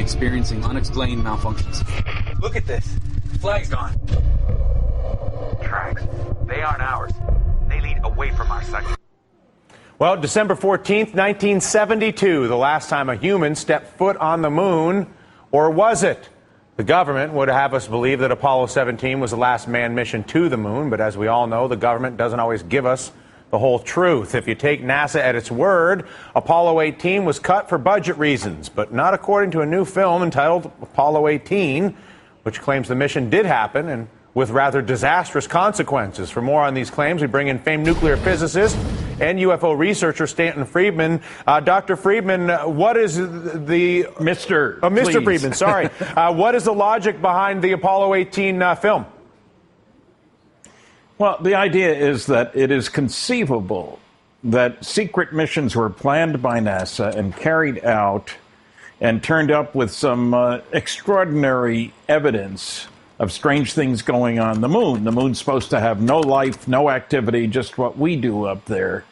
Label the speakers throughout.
Speaker 1: experiencing unexplained malfunctions.
Speaker 2: Look at this. Flag's gone. Tracks. They aren't ours. They lead away from our section.
Speaker 3: Well, December 14th, 1972, the last time a human stepped foot on the moon, or was it? The government would have us believe that Apollo 17 was the last manned mission to the moon, but as we all know, the government doesn't always give us the whole truth. If you take NASA at its word, Apollo 18 was cut for budget reasons, but not according to a new film entitled Apollo 18, which claims the mission did happen and with rather disastrous consequences. For more on these claims, we bring in famed nuclear physicist and UFO researcher Stanton Friedman. Dr. Friedman, what is the... Mr. Friedman, sorry. What is the logic behind the Apollo 18 film?
Speaker 4: Well, the idea is that it is conceivable that secret missions were planned by NASA and carried out and turned up with some extraordinary evidence of strange things going on the moon. The moon's supposed to have no life, no activity, just what we do up there.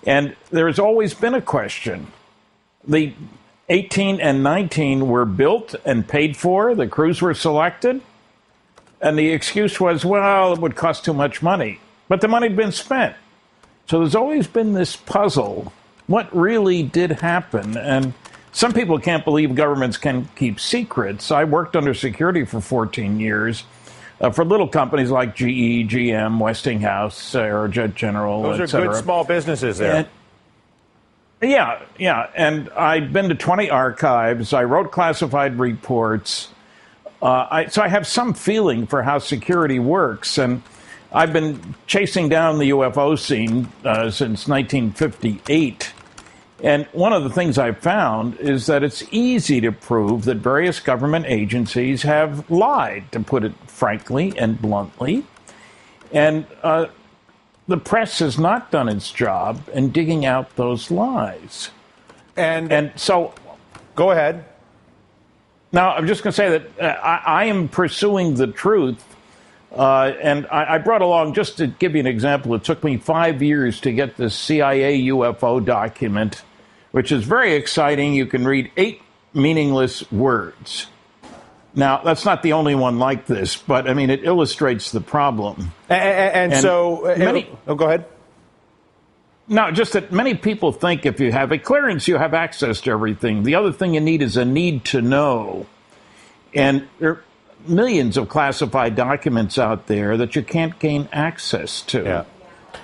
Speaker 4: And there's always been a question. The 18 and 19 were built and paid for. The crews were selected. And the excuse was, well, it would cost too much money. But the money had been spent. So there's always been this puzzle. What really did happen? And some people can't believe governments can keep secrets. I worked under security for 14 years for little companies like GE, GM, Westinghouse, Aerojet General,
Speaker 3: Those are good small businesses there.
Speaker 4: Yeah. And I've been to 20 archives. I wrote classified reports. So I have some feeling for how security works. And I've been chasing down the UFO scene since 1958. And one of the things I've found is that it's easy to prove that various government agencies have lied, to put it frankly and bluntly. And the press has not done its job in digging out those lies. And so...
Speaker 3: Go ahead.
Speaker 4: Now, I'm just going to say that I am pursuing the truth. And I brought along, just to give you an example, it took me 5 years to get this CIA UFO document, which is very exciting. You can read 8 meaningless words. Now, that's not the only one like this, but, I mean, it illustrates the problem.
Speaker 3: And so... go ahead.
Speaker 4: No, just that many people think if you have a clearance, you have access to everything. The other thing you need is a need to know. And there are millions of classified documents out there that you can't gain access to.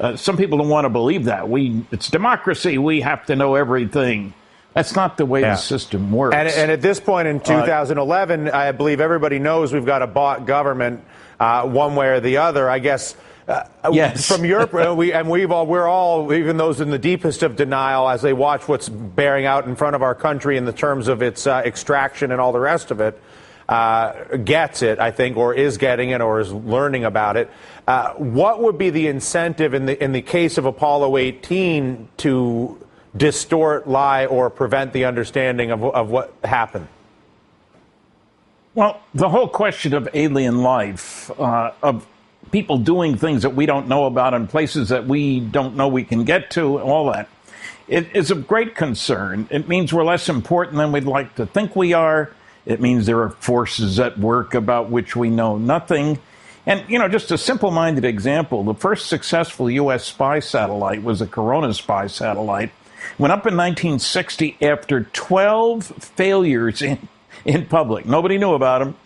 Speaker 4: Yeah. Some people don't want to believe that. It's democracy. We have to know everything. That's not the way the system works.
Speaker 3: And at this point in 2011, I believe everybody knows we've got a bought government one way or the other. I guess...
Speaker 4: Yes.
Speaker 3: From Europe, we're all, even those in the deepest of denial, as they watch what's bearing out in front of our country in the terms of its extraction and all the rest of it, gets it, I think, or is getting it, or is learning about it. What would be the incentive in the case of Apollo 18 to distort, lie, or prevent the understanding of what happened?
Speaker 4: Well, the whole question of alien life, of people doing things that we don't know about in places that we don't know we can get to, all that, it is of great concern. It means we're less important than we'd like to think we are. It means there are forces at work about which we know nothing. And, just a simple-minded example, the first successful U.S. spy satellite was the Corona spy satellite. Went up in 1960 after 12 failures in public. Nobody knew about them.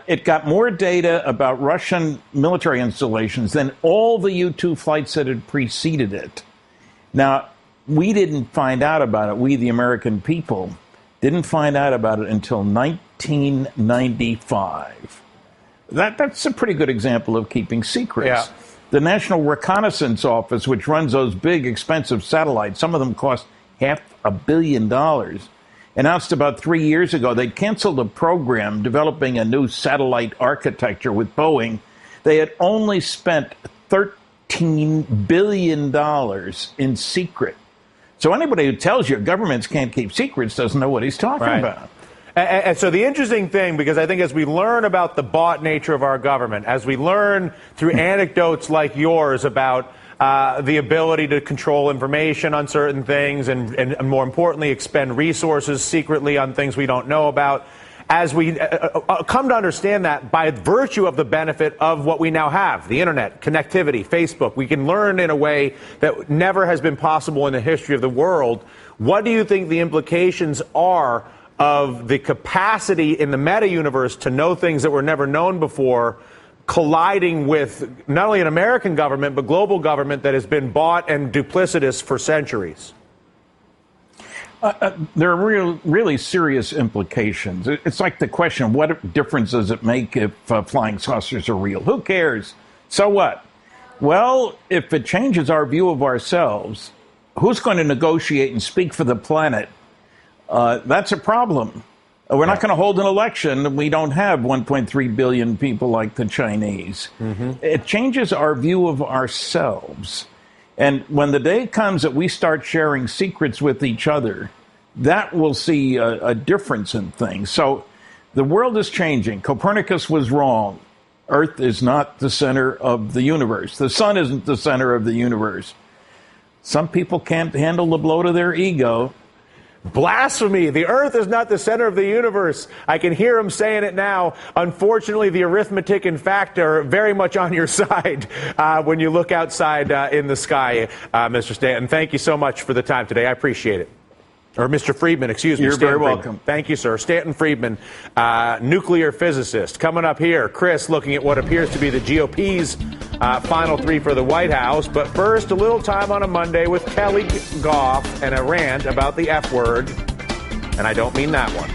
Speaker 4: It got more data about Russian military installations than all the U-2 flights that had preceded it. Now, we didn't find out about it. We, the American people, didn't find out about it until 1995. That's a pretty good example of keeping secrets.
Speaker 3: Yeah.
Speaker 4: The National Reconnaissance Office, which runs those big, expensive satellites, some of them cost $500 million, announced about 3 years ago they'd canceled a program developing a new satellite architecture with Boeing. They had only spent $13 billion in secret. So anybody who tells you governments can't keep secrets doesn't know what he's talking about.
Speaker 3: And so the interesting thing, because I think as we learn about the bought nature of our government, as we learn through anecdotes like yours about the ability to control information on certain things and more importantly, expend resources secretly on things we don't know about. As we come to understand that by virtue of the benefit of what we now have, the internet, connectivity, Facebook, we can learn in a way that never has been possible in the history of the world. What do you think the implications are of the capacity in the meta-universe to know things that were never known before, colliding with not only an American government, but global government that has been bought and duplicitous for centuries?
Speaker 4: There are really serious implications. It's like the question, what difference does it make if flying saucers are real? Who cares? So what? Well, if it changes our view of ourselves, who's going to negotiate and speak for the planet? That's a problem. We're not going to hold an election. We don't have 1.3 billion people like the Chinese. It changes our view of ourselves. And when the day comes that we start sharing secrets with each other, that will see a difference in things. So the world is changing. Copernicus was wrong. Earth is not the center of the universe. The sun isn't the center of the universe. Some people can't handle the blow to their ego.
Speaker 3: Blasphemy. The earth is not the center of the universe. I can hear him saying it now. Unfortunately, the arithmetic and fact are very much on your side when you look outside in the sky, Mr. Stanton. Thank you so much for the time today. I appreciate it. Or Mr. Friedman, excuse me.
Speaker 4: You're
Speaker 3: Stanton
Speaker 4: very
Speaker 3: Friedman.
Speaker 4: welcome.
Speaker 3: Thank you, sir. Stanton Friedman, nuclear physicist. Coming up here, Chris looking at what appears to be the GOP's final three for the White House. But first, a little time on a Monday with Kelly Goff and a rant about the F word. And I don't mean that one.